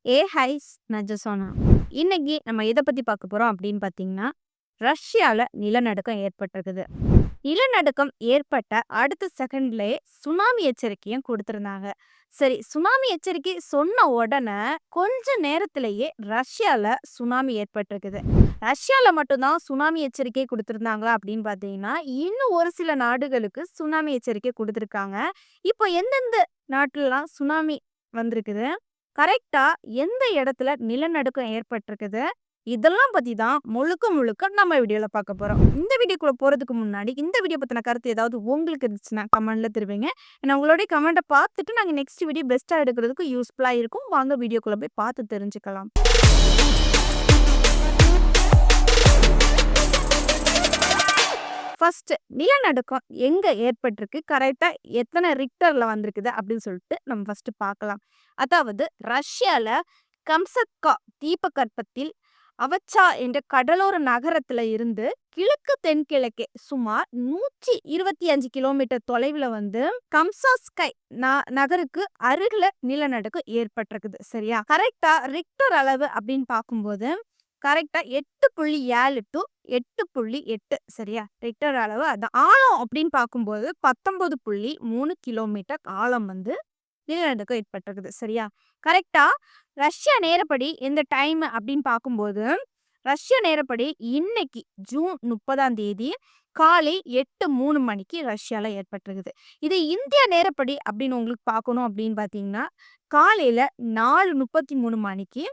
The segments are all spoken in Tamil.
ஹைஸ் நான் ஜொசோனா. இன்னைக்கு நம்ம எத பத்தி பார்க்க போறோம் அப்படின்னு பார்த்தீங்கன்னா, ரஷ்யால நிலநடுக்கம் ஏற்பட்டிருக்குது. நிலநடுக்கம் ஏற்பட்ட அடுத்த செகண்ட்லயே சுனாமி எச்சரிக்கையும் குடுத்திருந்தாங்க. சரி, சுனாமி எச்சரிக்கை சொன்ன உடனே கொஞ்ச நேரத்திலேயே ரஷ்யால சுனாமி ஏற்பட்டிருக்குது. ரஷ்யால மட்டும் தான் சுனாமி எச்சரிக்கை குடுத்திருந்தாங்களா அப்படின்னு பார்த்தீங்கன்னா, இன்னும் ஒரு சில நாடுகளுக்கு சுனாமி எச்சரிக்கை குடுத்திருக்காங்க. இப்போ எந்தெந்த நாட்டுலலாம் சுனாமி வந்திருக்குது? கரெக்ட்டா எந்த இடத்துல நிலநடுக்கம் ஏற்பட்டிருக்குது? இதெல்லாம் பத்தி தான் முழுக்க முழுக்க நம்ம வீடியோல பார்க்க போறோம். இந்த வீடியோக்குள்ள போறதுக்கு முன்னாடி, இந்த வீடியோ பத்தின கருத்து ஏதாவது உங்களுக்கு இருந்துச்சுன்னா கமெண்ட்ல தெரிவிங்க. ஏன்னா உங்களுடைய கமெண்ட்ட பார்த்துட்டு நாங்க நெக்ஸ்ட் வீடியோ பெஸ்ட்டா எடுக்கிறதுக்கு யூஸ்ஃபுல்லா இருக்கும். வாங்க வீடியோக்குள்ள போய் பார்த்து தெரிஞ்சுக்கலாம். ஃபர்ஸ்ட் நிலநடுக்கம் எங்க ஏற்பட்டிருக்கு? கரெக்ட்டா எத்தன ரிக்டர்ல வந்திருக்குது? அப்படின்னு சொல்லிட்டு நம்ம ஃபர்ஸ்ட் பார்க்கலாம். அதாவது ரஷ்யால கம்சத்கா தீபகற்பத்தில் அவச்சா என்ற கடலோர நகரத்துல இருந்து கிழக்கு தென்கிழக்கே சுமார் 125 கிலோமீட்டர் தொலைவுல வந்து கம்சாஸ்கை நகருக்கு அருகில நிலநடுக்கம் ஏற்பட்டிருக்குது. சரியா? கரெக்ட்டா ரிக்டர் அளவு அப்படின்னு பார்க்கும்போது கரெக்ட்டா 8.7 டு 8.8 சரியா? ரிக்டர் அளவு அதான். ஆழம் அப்படின்னு பார்க்கும்போது 19.3 கிலோமீட்டர் ஆழம் வந்து நிலநடுக்கம் ஏற்பட்டிருக்குது. சரியா? கரெக்ட்டா ரஷ்யா நேரப்படி இந்த டைம் அப்படின்னு பார்க்கும்போது, ரஷ்யா நேரப்படி இன்னைக்கு ஜூன் 30ஆம் தேதி காலை 8:03 மணிக்கு ரஷ்யால ஏற்பட்டிருக்குது. இது இந்தியா நேரப்படி அப்படின்னு உங்களுக்கு பார்க்கணும் அப்படின்னு பார்த்தீங்கன்னா, காலையில 4:33 மணிக்கு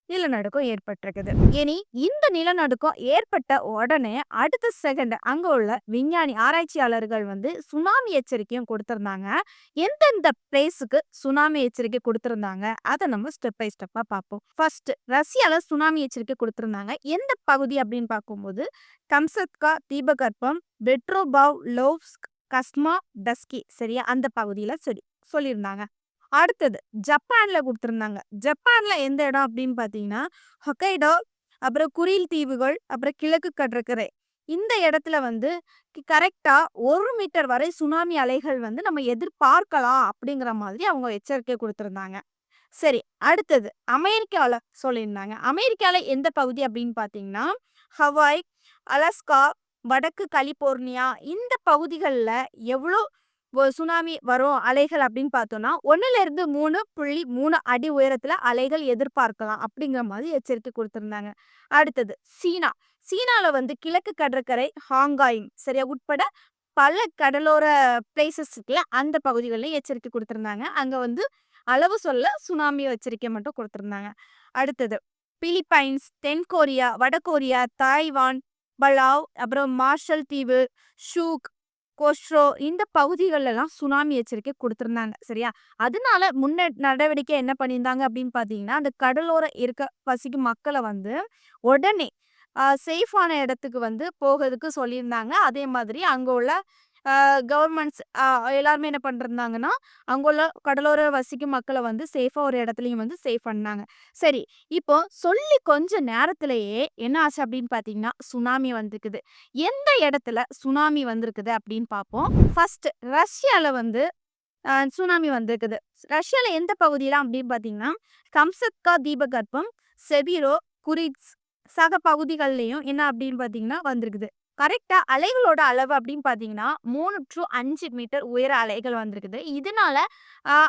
நிலநடுக்கம் ஏற்பட்டிருக்குது. இனி இந்த நிலநடுக்கம் ஏற்பட்ட உடனே அடுத்த செகண்ட் அங்க உள்ள விஞ்ஞானி ஆராய்ச்சியாளர்கள் வந்து சுனாமி எச்சரிக்கையும் கொடுத்திருந்தாங்க. எந்தெந்த பிளேஸுக்கு சுனாமி எச்சரிக்கை கொடுத்திருந்தாங்க அதை நம்ம ஸ்டெப் பை ஸ்டெப்பா பார்ப்போம். ஃபர்ஸ்ட் ரஷ்யால சுனாமி எச்சரிக்கை கொடுத்திருந்தாங்க. எந்த பகுதி அப்படின்னு பார்க்கும்போது கம்சத்கா தீபகற்பம், பெட்ரோபாவ் லோவ்ஸ்க், கஸ்மா டஸ்கி சரியா அந்த பகுதியில சொல்லியிருந்தாங்க. அடுத்தது ஜப்பான்ல குடுத்திருந்தாங்க. ஜப்பான்ல எந்த இடம் அப்படின்னு பார்த்தீங்கன்னா, ஹொக்கைடோ, அப்புறம் குரில் தீவுகள், அப்புறம் கிழக்கு கடற்கரை. இந்த இடத்துல வந்து கரெக்ட்டா 1 மீட்டர் வரை சுனாமி அலைகள் வந்து நம்ம எதிர்பார்க்கலாம் அப்படிங்கிற மாதிரி அவங்க எச்சரிக்கை குடுத்திருந்தாங்க. சரி, அடுத்தது அமெரிக்கால சொல்லியிருந்தாங்க. அமெரிக்கால எந்த பகுதி அப்படின்னு பார்த்தீங்கன்னா, ஹவாய், அலாஸ்கா, வடக்கு கலிபோர்னியா இந்த பகுதிகள்ல எவ்வளோ சுனாமி வரும் அலைகள் அப்படின்னு பார்த்தோம்னா 1லிருந்து 3.3 அடி உயரத்துல அலைகள் எதிர்பார்க்கலாம் அப்படிங்கிற மாதிரி எச்சரிக்கை கொடுத்திருந்தாங்க. அடுத்தது சீனால வந்து கிழக்கு கடற்கரை ஹாங்காய் சரியா உட்பட பல கடலோர பிளேசஸ் இருக்குல்ல அந்த பகுதிகளில் எச்சரிக்கை கொடுத்திருந்தாங்க. அங்க வந்து அளவு சொல்ல சுனாமி எச்சரிக்கை மட்டும் கொடுத்திருந்தாங்க. அடுத்தது பிலிப்பைன்ஸ், தென்கொரியா, வடகொரியா, தாய்வான், பலாவ், அப்புறம் மார்ஷல் தீவு, ஷூக், கோஸ்ட்ரோ இந்த பகுதிகளெல்லாம் சுனாமி எச்சரிக்கை குடுத்திருந்தாங்க. சரியா? அதனால நடவடிக்கை என்ன பண்ணியிருந்தாங்க அப்படின்னு பார்த்தீங்கன்னா, அந்த கடலோர இருக்க வசிக்கும் மக்கள வந்து உடனே சேஃபான இடத்துக்கு வந்து போகறதுக்கு சொல்லியிருந்தாங்க. அதே மாதிரி அங்க உள்ள கவர்மெண்ட்ஸ் எல்லாருமே என்ன பண்ணிருந்தாங்கன்னா, அங்க உள்ள கடலோர வசிக்கும் மக்கள வந்து சேஃபா ஒரு இடத்துலயும் வந்து சேஃப் பண்ணாங்க. சரி, இப்போ சொல்லி கொஞ்ச நேரத்திலேயே என்ன ஆச்சு அப்படின்னு பார்த்தீங்கன்னா, சுனாமி வந்திருக்குது. எந்த இடத்துல சுனாமி வந்திருக்குது அப்படின்னு பார்ப்போம். ஃபர்ஸ்ட் ரஷ்யால வந்து சுனாமி வந்திருக்குது. ரஷ்யால எந்த பகுதியில அப்படின்னு பார்த்தீங்கன்னா, கம்சத்கா தீபகற்பம், செபிரோ, குரிட்ஸ் சக பகுதிகள்லயும் என்ன அப்படின்னு பார்த்தீங்கன்னா வந்திருக்குது. கரெக்ட்டா அலைகளோட அளவு அப்படின்னு பார்த்தீங்கன்னா, 3 டூ 5 மீட்டர் உயர அலைகள் வந்திருக்குது. இதனால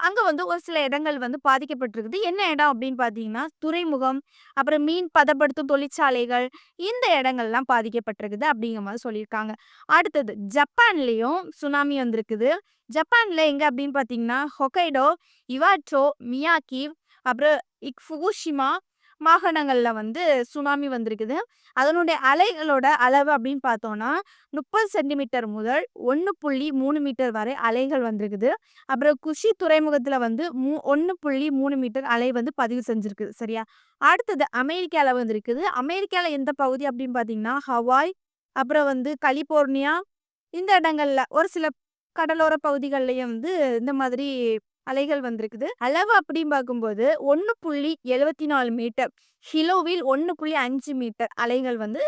அங்க வந்து ஒரு சில இடங்கள் வந்து பாதிக்கப்பட்டிருக்குது. என்ன இடம் அப்படின்னு பார்த்தீங்கன்னா, துறைமுகம், அப்புறம் மீன் பதப்படுத்தும் தொழிற்சாலைகள், இந்த இடங்கள்லாம் பாதிக்கப்பட்டிருக்குது அப்படிங்கிற மாரி சொல்லியிருக்காங்க. அடுத்தது ஜப்பான்லயும் சுனாமி வந்திருக்குது. ஜப்பான்ல எங்க அப்படின்னு பார்த்தீங்கன்னா, ஹொக்கைடோ, இவாட்டோ, மியாக்கி, அப்புறம் ஃபுகுஷிமா மாகாணங்கள்ல வந்து சுனாமி வந்திருக்குது. அதனுடைய அலைகளோட அளவு அப்படின்னு பார்த்தோம்னா, 30 சென்டிமீட்டர் முதல் 1.3 மீட்டர் வரை அலைகள் வந்திருக்குது. அப்புறம் குஷி துறைமுகத்துல வந்து 1.3 மீட்டர் அலை வந்து பதிவு செஞ்சிருக்குது. சரியா? அடுத்தது அமெரிக்கால வந்திருக்குது. அமெரிக்கால எந்த பகுதி அப்படின்னு பார்த்தீங்கன்னா, ஹவாய், அப்புறம் வந்து கலிபோர்னியா இந்த இடங்கள்ல ஒரு சில கடலோர பகுதிகள்லயும் வந்து இந்த மாதிரி அலைகள் வந்திருக்குது. அளவு அப்படின்னு பார்க்கும்போது 1.74 மீட்டர், கிலோவில் 1.5 மீட்டர் அலைகள் வந்து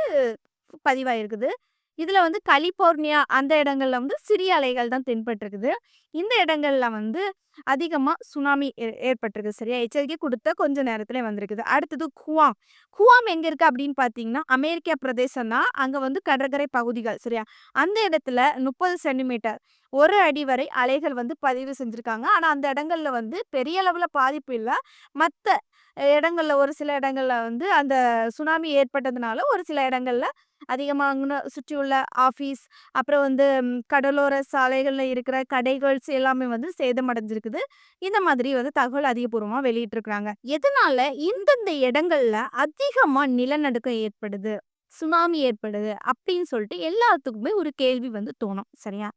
பதிவாயிருக்குது. இதுல வந்து கலிபோர்னியா அந்த இடங்கள்ல வந்து சிறிய அலைகள் தான் தென்பட்டிருக்குது. இந்த இடங்கள்ல வந்து அதிகமா சுனாமி ஏற்பட்டிருக்கு. சரியா? எச்சரிக்கை குடுத்த கொஞ்ச நேரத்திலே வந்திருக்குது. அடுத்தது குவாம். குவாம் எங்க இருக்கு அப்படின்னு பார்த்தீங்கன்னா, அமெரிக்கா பிரதேசம் தான். அங்க வந்து கடற்கரை பகுதிகள். சரியா? அந்த இடத்துல 30 சென்டிமீட்டர் 1 அடி வரை அலைகள் வந்து பதிவு செஞ்சிருக்காங்க. ஆனா, அந்த இடங்கள்ல வந்து பெரிய அளவுல பாதிப்பு இல்ல. மத்த இடங்கள்ல ஒரு சில இடங்கள்ல வந்து அந்த சுனாமி ஏற்பட்டதுனால, ஒரு சில இடங்கள்ல அதிகமா அங்கன சுற்றியுள்ள ஆஃபீஸ், அப்புறம் வந்து கடலோர சாலைகள்ல இருக்கிற கடைகள்ஸ் எல்லாமே வந்து சேதமடைஞ்சிருக்குது. இந்த மாதிரி வந்து தகவல் அதிகபூர்வமா வெளியிட்டிருக்காங்க. எதனால இந்தந்த இடங்கள்ல அதிகமா நிலநடுக்கம் ஏற்படுது, சுனாமி ஏற்படுது அப்படின்னு சொல்லிட்டு எல்லாத்துக்குமே ஒரு கேள்வி வந்து தோணும். சரியா?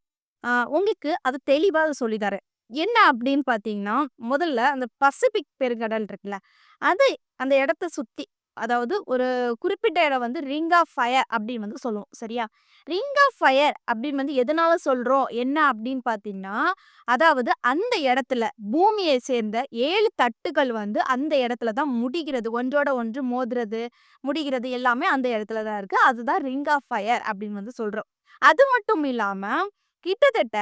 உங்களுக்கு அது தெளிவா சொல்லி தரேன். என்ன அப்படின்னு பார்த்தீங்கன்னா, முதல்ல அந்த பசிபிக் பெருங்கடல் இருக்குல்ல, அது அந்த இடத்த சுத்தி, அதாவது ஒரு குறிப்பிட்ட இடம் வந்து ரிங் ஆஃப் ஃபயர் அப்படின்னு வந்து சொல்லுவோம். சரியா? ரிங் ஆஃப் ஃபயர் அப்படின்னு வந்து எதனால சொல்றோம்? என்ன அப்படின்னு பார்த்தீங்கன்னா, அதாவது அந்த இடத்துல பூமியை சேர்ந்த 7 தட்டுகள் வந்து அந்த இடத்துல தான் முடிகிறது. ஒன்றோட ஒன்று மோதுறது, முடிகிறது எல்லாமே அந்த இடத்துல தான் இருக்கு. அதுதான் ரிங் ஆஃப் ஃபயர் அப்படின்னு வந்து சொல்றோம். அது மட்டும் இல்லாம, கிட்டத்தட்ட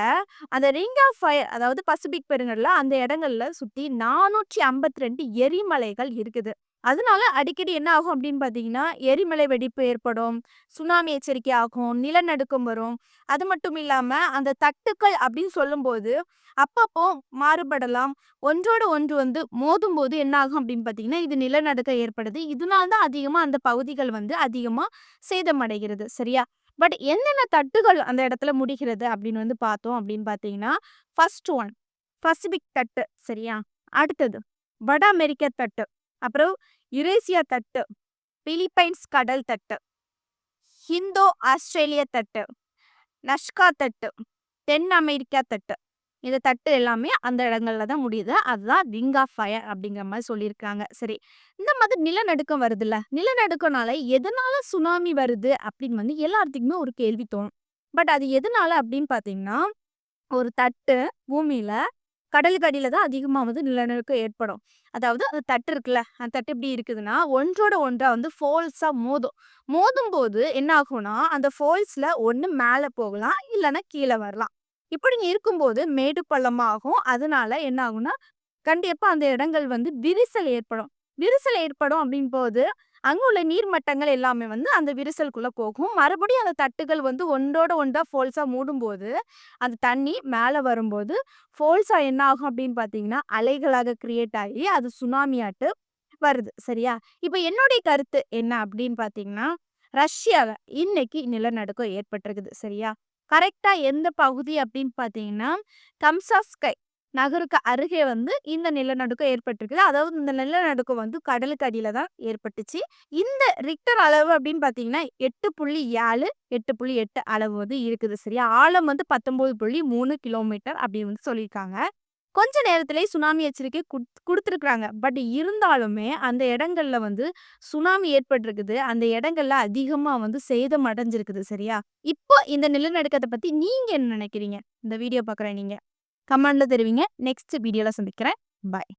அந்த ரிங் ஆஃப் ஃபயர் அதாவது பசிபிக் பெருங்கடல்ல அந்த இடங்கள்ல சுத்தி 452 எரிமலைகள் இருக்குது. அதனால அடிக்கடி என்ன ஆகும் அப்படின்னு பார்த்தீங்கன்னா, எரிமலை வெடிப்பு ஏற்படும், சுனாமி எச்சரிக்கை ஆகும், நிலநடுக்கம் வரும். அது மட்டும் இல்லாம அந்த தட்டுக்கள் அப்படின்னு சொல்லும்போது, அப்பப்போ மாறுபடலாம். ஒன்றோட ஒன்று வந்து மோதும்போது என்ன ஆகும் அப்படின்னு பார்த்தீங்கன்னா, இது நிலநடுக்கம் ஏற்படுது. இதனால தான் அதிகமா அந்த பகுதிகள் வந்து அதிகமா சேதமடைகிறது. சரியா? பட் என்னென்ன தட்டுகள் அந்த இடத்துல முடிகிறது அப்படின்னு வந்து பார்த்தோம் அப்படின்னு பார்த்தீங்கன்னா, ஃபர்ஸ்ட் ஒன் பசிபிக் தட்டு. சரியா? அடுத்தது வட அமெரிக்க தட்டு. அப்புறம் யுரேசியா தட்டு, பிலிப்பைன்ஸ் கடல் தட்டு, இந்தோ ஆஸ்திரேலிய தட்டு, நஷ்கா தட்டு, தென் அமெரிக்கா தட்டு. இந்த தட்டு எல்லாமே அந்த இடங்கள்ல தான் முடியுது. அதுதான் ரிங் ஆஃப் ஃபயர் அப்படிங்கிற மாரி சொல்லியிருக்காங்க. சரி. இந்த மாதிரி நிலநடுக்கம் வருதுல்ல, நிலநடுக்கம்னால எதனால சுனாமி வருது அப்படின்னு வந்து எல்லாத்துக்குமே ஒரு கேள்வி தோணும். பட் அது எதனால அப்படின்னு பார்த்தீங்கன்னா, ஒரு தட்டு பூமியில கடலுக்கு அடியில தான் அதிகமா வந்து நிலநடுக்கம் ஏற்படும். அதாவது அந்த தட்டு இருக்குல்ல, அந்த தட்டு எப்படி இருக்குதுன்னா, ஒன்றோட ஒன்றா வந்து ஃபோல்ஸா மோதும். மோதும்போது என்ன ஆகும்னா, அந்த ஃபோல்ஸ்ல ஒண்ணு மேல போகலாம், இல்லன்னா கீழ வரலாம். இப்படி இருக்கும்போது மேடு பள்ளமா ஆகும். அதனால என்ன ஆகும்னா, கண்டிப்பா அந்த இடங்கள் வந்து விரிசல் ஏற்படும். விரிசல் ஏற்படும் அப்படின்போது, அங்க உள்ள நீர் மட்டங்கள் எல்லாமே வந்து அந்த விரிசலுக்குள்ள போகும். மறுபடியும் அந்த தட்டுகள் வந்து ஒன்றோட ஒன்றா ஃபோல்ஸா மூடும்போது, அந்த தண்ணி மேல வரும்போது, ஃபோல்ஸா என்ன ஆகும் அப்படின்னு பார்த்தீங்கன்னா, அலைகளாக கிரியேட் ஆகி அது சுனாமியாட்டு வருது. சரியா? இப்ப என்னுடைய கருத்து என்ன அப்படின்னு பார்த்தீங்கன்னா, ரஷ்யால இன்னைக்கு நிலநடுக்கம் ஏற்பட்டிருக்குது. சரியா? கரெக்ட்டா எந்த பகுதி அப்படின்னு பார்த்தீங்கன்னா, கம்சாஸ்கை நகருக்கு அருகே வந்து இந்த நிலநடுக்கம் ஏற்பட்டிருக்குது. அதாவது இந்த நிலநடுக்கம் வந்து கடலுக்கு அடியில தான் ஏற்பட்டுச்சு. இந்த ரிக்டர் அளவு அப்படின்னு பார்த்தீங்கன்னா 8.7, 8.8 அளவு வந்து இருக்குது. சரியா? ஆழம் வந்து 19.3 கிலோமீட்டர் அப்படின்னு வந்து சொல்லியிருக்காங்க. கொஞ்ச நேரத்திலேயே சுனாமி எச்சரிக்கை குடுத்துருக்காங்க. பட் இருந்தாலுமே அந்த இடங்கள்ல வந்து சுனாமி ஏற்பட்டிருக்குது. அந்த இடங்கள்ல அதிகமா வந்து சேதம் அடைஞ்சிருக்குது. சரியா? இப்போ இந்த நிலநடுக்கத்த பத்தி நீங்க என்ன நினைக்கிறீங்க? இந்த வீடியோ பார்க்குற நீங்க. கமெண்ட்ல தெரிவிங்க. நெக்ஸ்ட் வீடியோல சந்திக்கிறேன். பாய்.